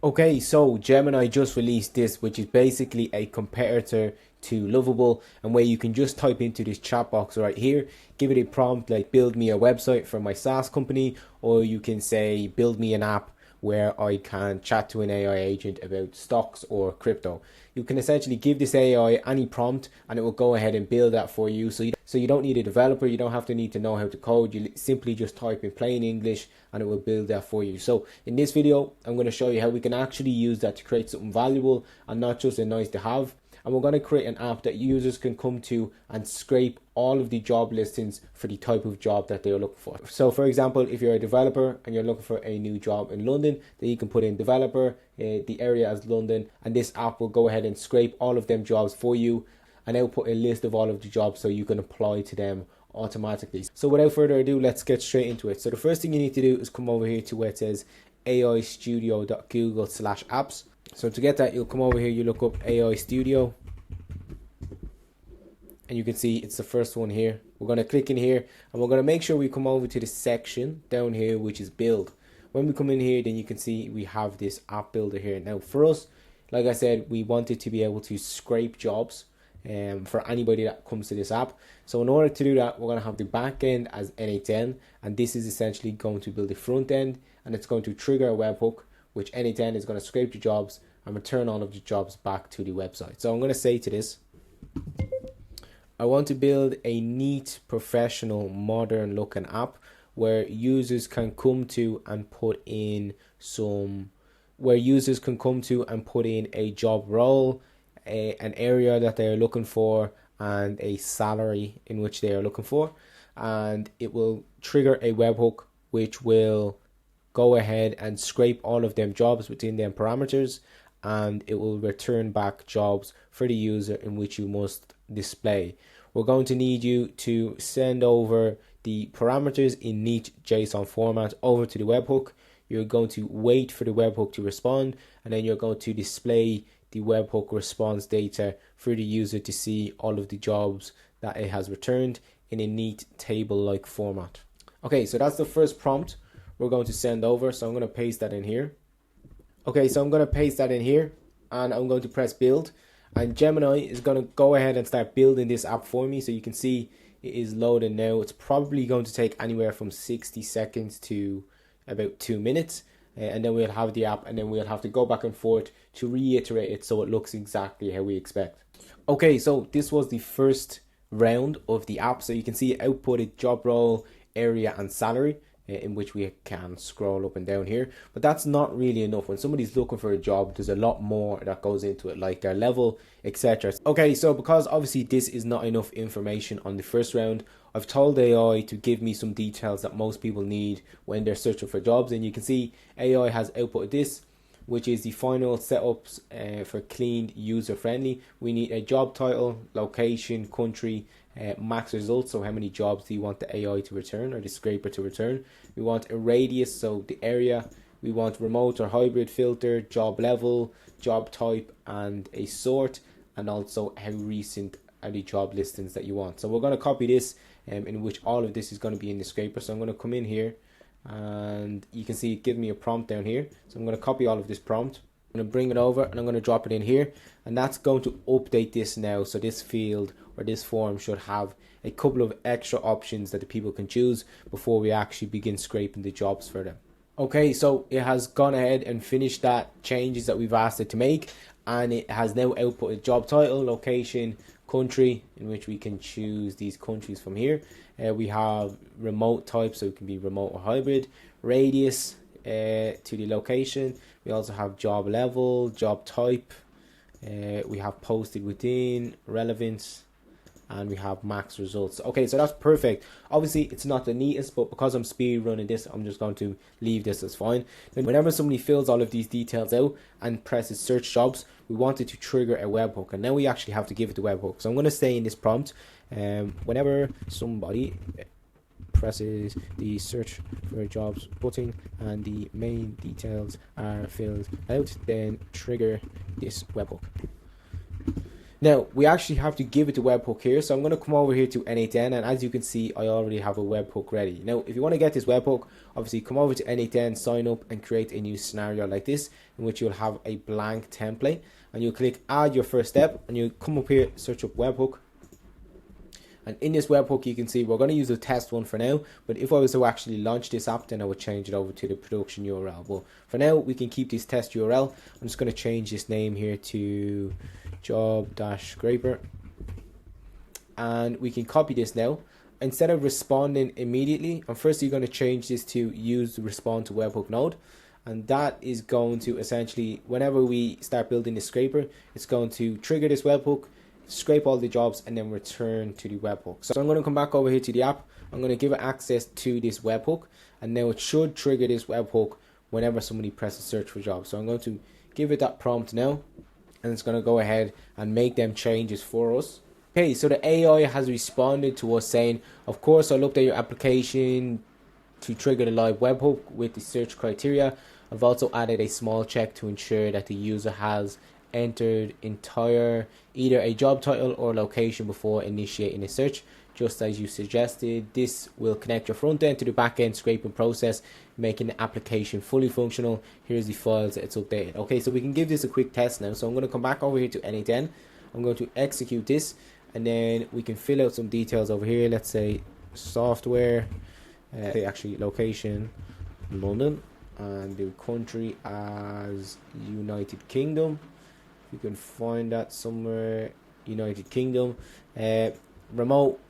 Okay, so Gemini just released this, which is basically a competitor to Lovable, and where you can just type into this chat box right here, give it a prompt like build me a website for my SaaS company, or you can say build me an app where I can chat to an AI agent about stocks or crypto. You can essentially give this AI any prompt and it will go ahead and build that for you. So you don't need a developer, you don't have to need to know how to code, you simply just type in plain English and it will build that for you. So in this video, I'm going to show you how we can actually use that to create something valuable and not just a nice to have. And we're going to create an app that users can come to and scrape all of the job listings for the type of job that they're looking for. So for example, if you're a developer and you're looking for a new job in London, then you can put in developer, the area as London, and this app will go ahead and scrape all of them jobs for you and output a list of all of the jobs so you can apply to them automatically. So without further ado, let's get straight into it. So the first thing you need to do is come over here to where it says aistudio.google/apps. So to get that, you'll come over here, you look up AI Studio, and you can see it's the first one here. We're going to click in here and we're going to make sure we come over to the section down here which is build. When we come in here, then you can see we have this app builder here. Now for us, like I said, we wanted to be able to scrape jobs for anybody that comes to this app. So in order to do that, we're going to have the back end as n8n, and this is essentially going to build the front end, and it's going to trigger a webhook which n8n is going to scrape the jobs and return all of the jobs back to the website. So I'm going to say to this, I want to build a neat, professional, modern looking app where users can come to and put in a job role, an area that they're looking for, and a salary in which they are looking for, and it will trigger a webhook which will go ahead and scrape all of them jobs within them parameters, and it will return back jobs for the user in which you must display. We're going to need you to send over the parameters in neat JSON format over to the webhook. You're going to wait for the webhook to respond, and then you're going to display the webhook response data for the user to see all of the jobs that it has returned in a neat table-like format. Okay, so that's the first prompt we're going to send over. So I'm going to paste that in here. Okay, so I'm going to paste that in here and I'm going to press build, and Gemini is going to go ahead and start building this app for me. So you can see it is loading now. It's probably going to take anywhere from 60 seconds to about 2 minutes, and then we'll have the app, and then we'll have to go back and forth to reiterate it so it looks exactly how we expect. Okay, so this was the first round of the app. So you can see it outputted job role, area and salary, in which we can scroll up and down here, but that's not really enough. When somebody's looking for a job, there's a lot more that goes into it, like their level, etc. Okay, so because obviously this is not enough information on the first round, I've told AI to give me some details that most people need when they're searching for jobs, and you can see AI has outputted this, which is the final setups for clean, user friendly. We need a job title, location, country, max results, so how many jobs do you want the AI to return, or the scraper to return. We want a radius, so the area. We want remote or hybrid filter, job level, job type, and a sort, and also how recent are the job listings that you want. So we're going to copy this, in which all of this is going to be in the scraper. So I'm going to come in here, and you can see it give me a prompt down here. So I'm going to copy all of this prompt, I'm going to bring it over, and I'm going to drop it in here, and that's going to update this now. So this field or this form should have a couple of extra options that the people can choose before we actually begin scraping the jobs for them. Okay, so it has gone ahead and finished that changes that we've asked it to make, and it has now outputted job title, location, country, in which we can choose these countries from here. We have remote type, so it can be remote or hybrid, radius to the location. We also have job level, job type, we have posted within, relevance, and we have max results. Okay, so that's perfect. Obviously it's not the neatest, but because I'm speed running this, I'm just going to leave this as fine. Then whenever somebody fills all of these details out and presses search jobs, we want it to trigger a webhook, and now we actually have to give it the webhook. So I'm going to say in this prompt, whenever somebody presses the search for jobs button and the main details are filled out, then trigger this webhook. Now, we actually have to give it the webhook here. So I'm going to come over here to N8N, and as you can see, I already have a webhook ready. Now, if you want to get this webhook, obviously come over to N8N, sign up, and create a new scenario like this, in which you'll have a blank template. And you'll click add your first step, and you come up here, search up webhook. And in this webhook, you can see we're going to use a test one for now. But if I was to actually launch this app, then I would change it over to the production URL. But for now, we can keep this test URL. I'm just going to change this name here to job-scraper. And we can copy this now. Instead of responding immediately, I'm firstly going to change this to use the respond to webhook node. And that is going to essentially, whenever we start building the scraper, it's going to trigger this webhook, scrape all the jobs, and then return to the webhook. So I'm going to come back over here to the app. I'm going to give it access to this webhook, and now it should trigger this webhook whenever somebody presses search for jobs. So I'm going to give it that prompt now, and it's going to go ahead and make them changes for us. Okay, so the AI has responded to us saying, of course, I'll update your application to trigger the live webhook with the search criteria. I've also added a small check to ensure that the user has entered either a job title or location before initiating a search, just as you suggested. This will connect your front end to the back end scraping process, making the application fully functional. Here's the files that it's updated. Okay, so we can give this a quick test now. So I'm going to come back over here to N8N. I'm going to execute this, and then we can fill out some details over here. Let's say software, actually location London, and the country as United Kingdom. You can find that somewhere, United Kingdom. Remote,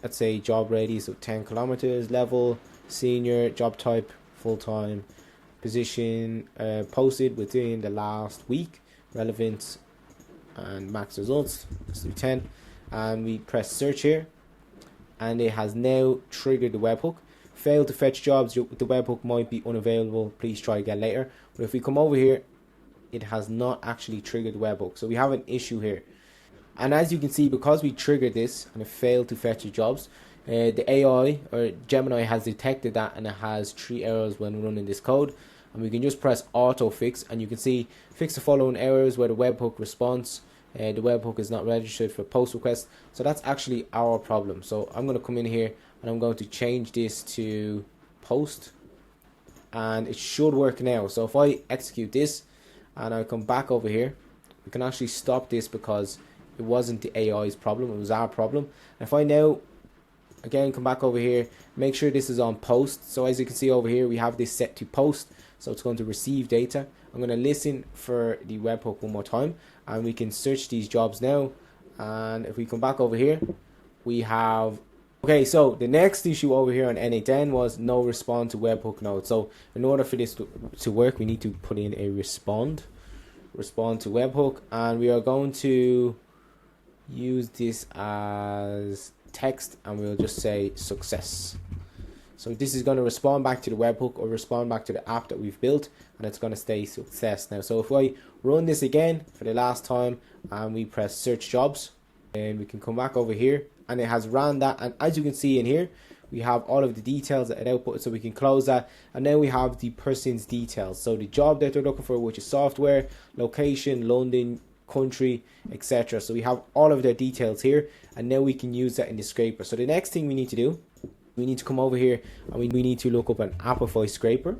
let's say job radius of 10 kilometers. Level, senior. Job type, full-time. Position, posted within the last week. Relevance and max results. Let's do 10. And we press search here, and it has now triggered the webhook. Failed to fetch jobs. The webhook might be unavailable. Please try again later. But if we come over here, it has not actually triggered the webhook. So we have an issue here. And as you can see, because we triggered this and it failed to fetch the jobs, the AI or Gemini has detected that, and it has 3 errors when running this code. And we can just press auto fix, and you can see fix the following errors where the webhook response, the webhook is not registered for post request. So that's actually our problem. So I'm going to come in here, and I'm going to change this to post, and it should work now. So if I execute this and I come back over here, we can actually stop this because it wasn't the AI's problem, it was our problem. And if I now again come back over here, make sure this is on post. So as you can see over here, we have this set to post, so it's going to receive data. I'm going to listen for the webhook one more time, and we can search these jobs now. And if we come back over here, we have, okay, so the next issue over here on N8N was no respond to webhook node. So in order for this to work, we need to put in a respond to webhook, and we are going to use this as text, and we'll just say success. So this is going to respond back to the webhook or respond back to the app that we've built, and it's going to stay success now. So if I run this again for the last time and we press search jobs, and we can come back over here, and it has ran that, and as you can see in here, we have all of the details that it output. So we can close that, and now we have the person's details. So the job that they're looking for, which is software, location, London, country, etc. So we have all of their details here, and now we can use that in the scraper. So the next thing we need to do, we need to come over here, and we need to look up an Apify scraper.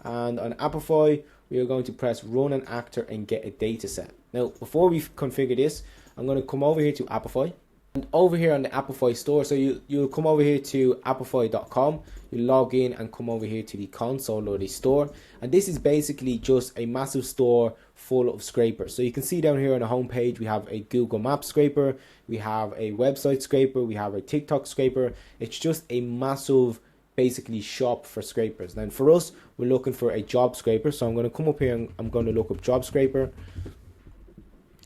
And on Apify, we are going to press run an actor and get a data set. Now before we configure this, I'm going to come over here to Apify, and over here on the Apify store, so you'll come over here to apify.com, you log in and come over here to the console or the store, and this is basically just a massive store full of scrapers. So you can see down here on the home page, we have a Google Maps scraper, we have a website scraper, we have a TikTok scraper. It's just a massive basically shop for scrapers. And for us, we're looking for a job scraper, so I'm going to come up here and I'm going to look up job scraper,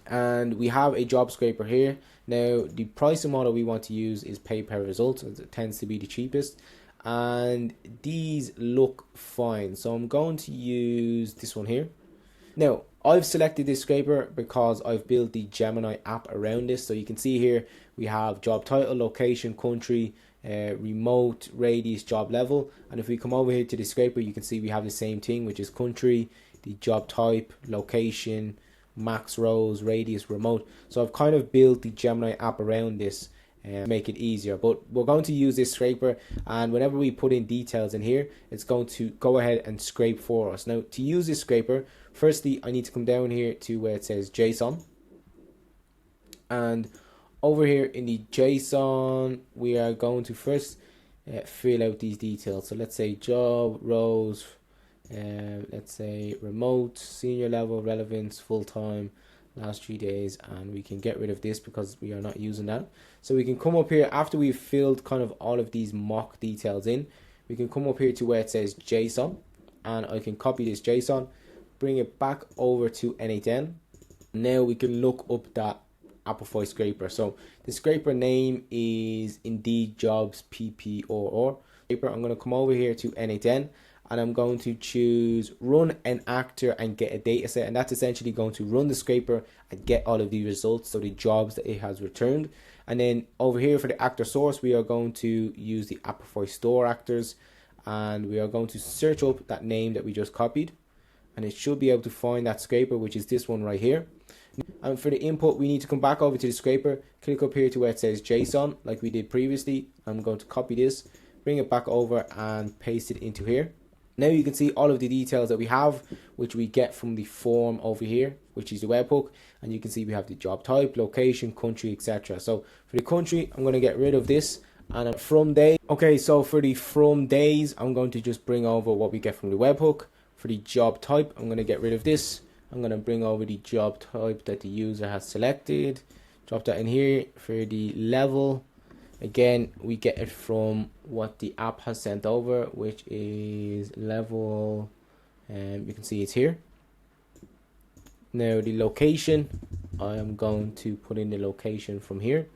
and we have a job scraper here. Now the pricing model we want to use is pay per result, as it tends to be the cheapest, and these look fine, so I'm going to use this one here. Now I've selected this scraper because I've built the Gemini app around this. So you can see here we have job title, location, country, remote, radius, job level, and if we come over here to the scraper, you can see we have the same thing, which is country, the job type, location, max rows, radius, remote. So I've kind of built the Gemini app around this and make it easier. But we're going to use this scraper, and whenever we put in details in here, it's going to go ahead and scrape for us. Now, to use this scraper, firstly, I need to come down here to where it says JSON. And over here in the JSON, we are going to first fill out these details. So let's say job, roles, let's say remote, senior level, relevance, full-time, last 3 days, and we can get rid of this because we are not using that. So we can come up here after we've filled kind of all of these mock details in. We can come up here to where it says JSON, and I can copy this JSON, bring it back over to N8N. Now we can look up that Apify scraper. So the scraper name is Indeed Jobs PPOR scraper. I'm going to come over here to N8N, and I'm going to choose run an actor and get a data set, and that's essentially going to run the scraper and get all of the results, so the jobs that it has returned. And then over here for the actor source, we are going to use the Apify store actors, and we are going to search up that name that we just copied, and it should be able to find that scraper, which is this one right here. And for the input, we need to come back over to the scraper, click up here to where it says JSON like we did previously. I'm going to copy this, bring it back over and paste it into here. Now you can see all of the details that we have, which we get from the form over here, which is the webhook. And you can see we have the job type, location, country, etc. So for the country, I'm going to get rid of this. And from days, okay, so for the from days, I'm going to just bring over what we get from the webhook. For the job type, I'm going to get rid of this. I'm going to bring over the job type that the user has selected. Drop that in here. For the level, again, we get it from what the app has sent over, which is level, and you can see it's here. Now the location, I am going to put in the location from here.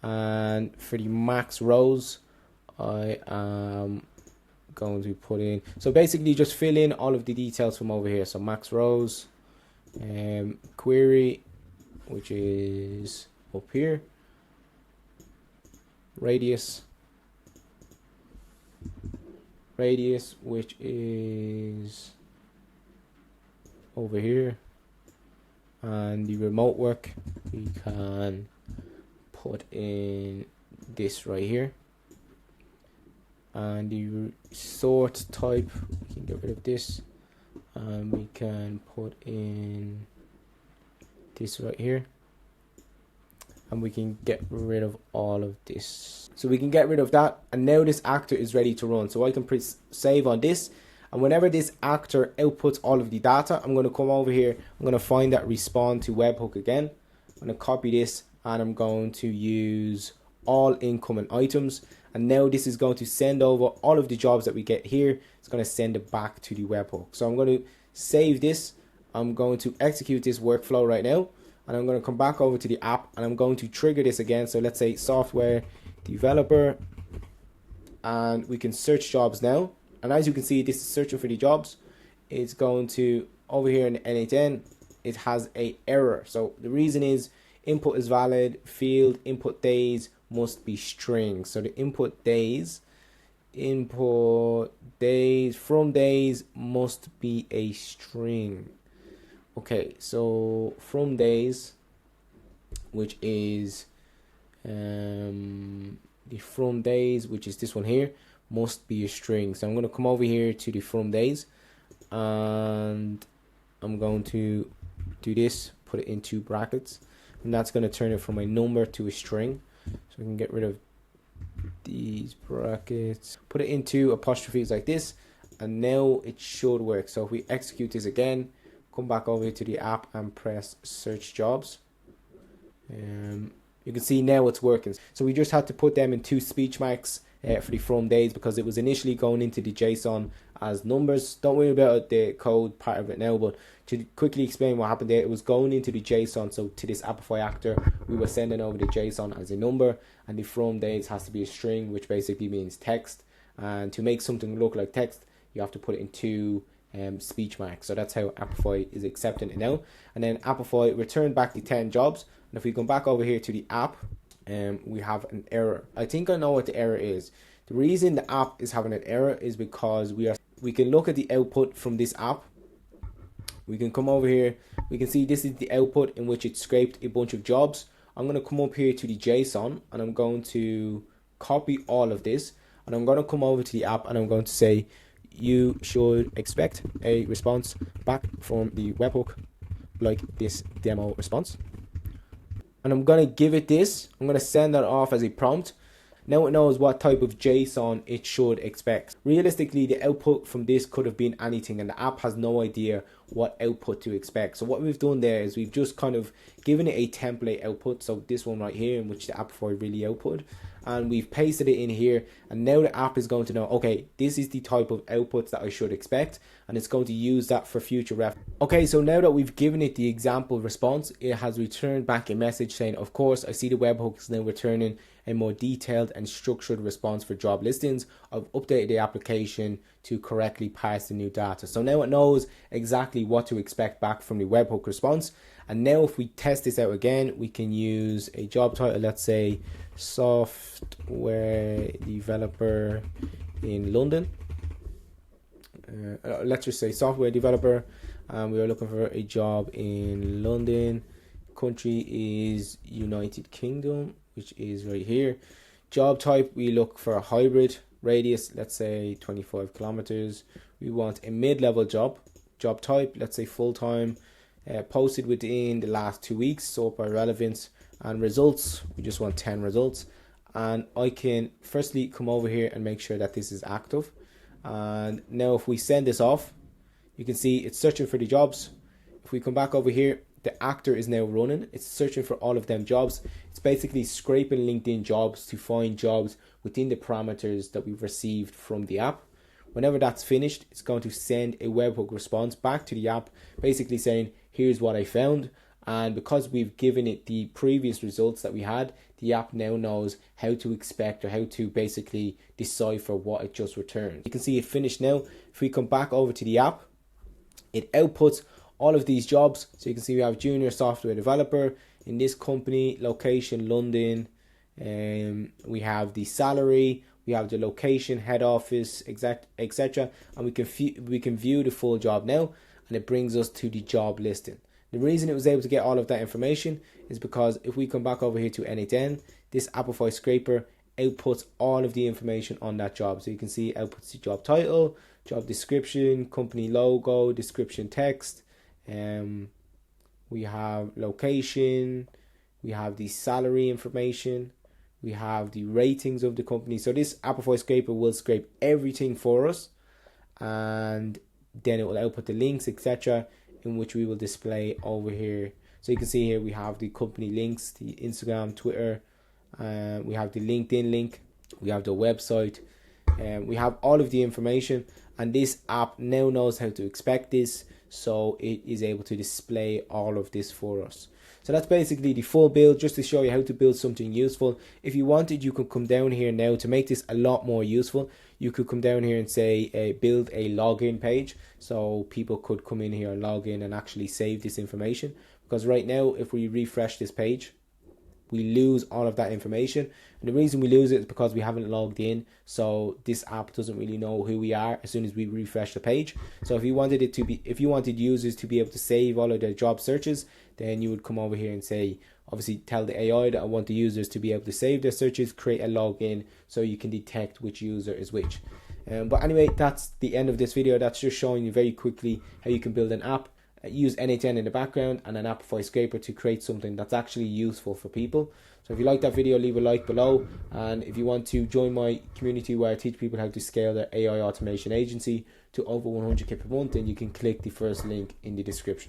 And for the max rows, I am going to put in, so basically just fill in all of the details from over here. So max rows, query, which is up here, radius, which is over here, and the remote work, we can put in this right here. And the sort type, we can get rid of this, and we can put in this right here, and we can get rid of all of this. So we can get rid of that, and now this actor is ready to run. So I can press save on this, and whenever this actor outputs all of the data, I'm going to come over here, I'm going to find that respond to webhook again. I'm going to copy this, and I'm going to use all incoming items. And now this is going to send over all of the jobs that we get here. It's going to send it back to the webhook. So I'm going to save this. I'm going to execute this workflow right now. And I'm going to come back over to the app, and I'm going to trigger this again. So let's say software developer, and we can search jobs now. And as you can see, this is searching for the jobs. It's going to, over here in N8N, it has a error. So the reason is input is valid, field input days must be string. So the input days from days must be a string. Okay, so from days, which is the from days, which is this one here, must be a string. So I'm going to come over here to the from days, and I'm going to do this, put it in 2 brackets, and that's going to turn it from a number to a string. So we can get rid of these brackets, put it into apostrophes like this, and now it should work. So if we execute this again, come back over to the app and press search jobs, you can see now it's working. So we just had to put them in 2 speech marks for the from days, because it was initially going into the JSON as numbers. Don't worry about the code part of it now, but to quickly explain what happened there, it was going into the JSON. So to this Apify actor, we were sending over the JSON as a number, and the from days has to be a string, which basically means text. And to make something look like text, you have to put it in 2 speech marks. So that's how Apify is accepting it now. And then Apify returned back the 10 jobs. And if we come back over here to the app, we have an error. I think I know what the error is. The reason the app is having an error is because we can look at the output from this app. We can come over here we can see this is the output in which it scraped a bunch of jobs. I'm going to come up here to the JSON and I'm going to copy all of this, and I'm going to come over to the app and I'm going to say you should expect a response back from the webhook like this demo response. And I'm going to give it this. I'm going to send that off as a prompt. Now it knows what type of JSON it should expect. Realistically, the output from this could have been anything, and the app has no idea what output to expect. So what we've done there is we've just kind of given it a template output. So this one right here, in which the Apify really output, and we've pasted it in here, and now the app is going to know, okay, this is the type of outputs that I should expect, and it's going to use that for future reference. Okay, so now that we've given it the example response, it has returned back a message saying, of course, I see the webhook is now returning a more detailed and structured response for job listings. I've updated the application to correctly parse the new data. So now it knows exactly what to expect back from the webhook response. And now if we test this out again, we can use a job title, let's say software developer in London. Let's just say software developer. We are looking for a job in London. Country is United Kingdom, which is right here. Job type, we look for a hybrid. Radius, let's say 25 kilometers. We want a mid-level job. Job type, let's say full-time. Posted within the last 2 weeks, sort by relevance. And results, we just want 10 results. And I can firstly come over here and make sure that this is active. And now if we send this off, you can see it's searching for the jobs. If we come back over here, the actor is now running. It's searching for all of them jobs. It's basically scraping LinkedIn jobs to find jobs within the parameters that we've received from the app. Whenever that's finished, it's going to send a webhook response back to the app, basically saying, here's what I found. And because we've given it the previous results that we had, the app now knows how to expect or how to basically decipher what it just returned. You can see it finished now. If we come back over to the app, it outputs all of these jobs. So you can see we have junior software developer in this company, location London, we have the salary, we have the location, head office, etc. And we can view the full job now, and it brings us to the job listing. The reason it was able to get all of that information is because if we come back over here to N8N, this Apify scraper outputs all of the information on that job. So you can see it outputs the job title, job description, company logo, description text. We have location, we have the salary information, we have the ratings of the company. So this Apify scraper will scrape everything for us, and then it will output the links, etc., in which we will display over here. So you can see here we have the company links, the Instagram, Twitter, we have the LinkedIn link, we have the website, we have all of the information, and this app now knows how to expect this, so it is able to display all of this for us. So that's basically the full build, just to show you how to build something useful. If you wanted, you could come down here now to make this a lot more useful. You could come down here and say build a login page, so people could come in here and log in and actually save this information. Because right now, if we refresh this page, we lose all of that information, and the reason we lose it is because we haven't logged in, so this app doesn't really know who we are as soon as we refresh the page. So if you wanted users to be able to save all of their job searches, then you would come over here and say, obviously tell the AI that I want the users to be able to save their searches, create a login so you can detect which user is which. But anyway, that's the end of this video. That's just showing you very quickly how you can build an app, use N8N in the background and an Apify scraper to create something that's actually useful for people. So if you like that video, leave a like below, and if you want to join my community where I teach people how to scale their AI automation agency to over 100k per month, then you can click the first link in the description.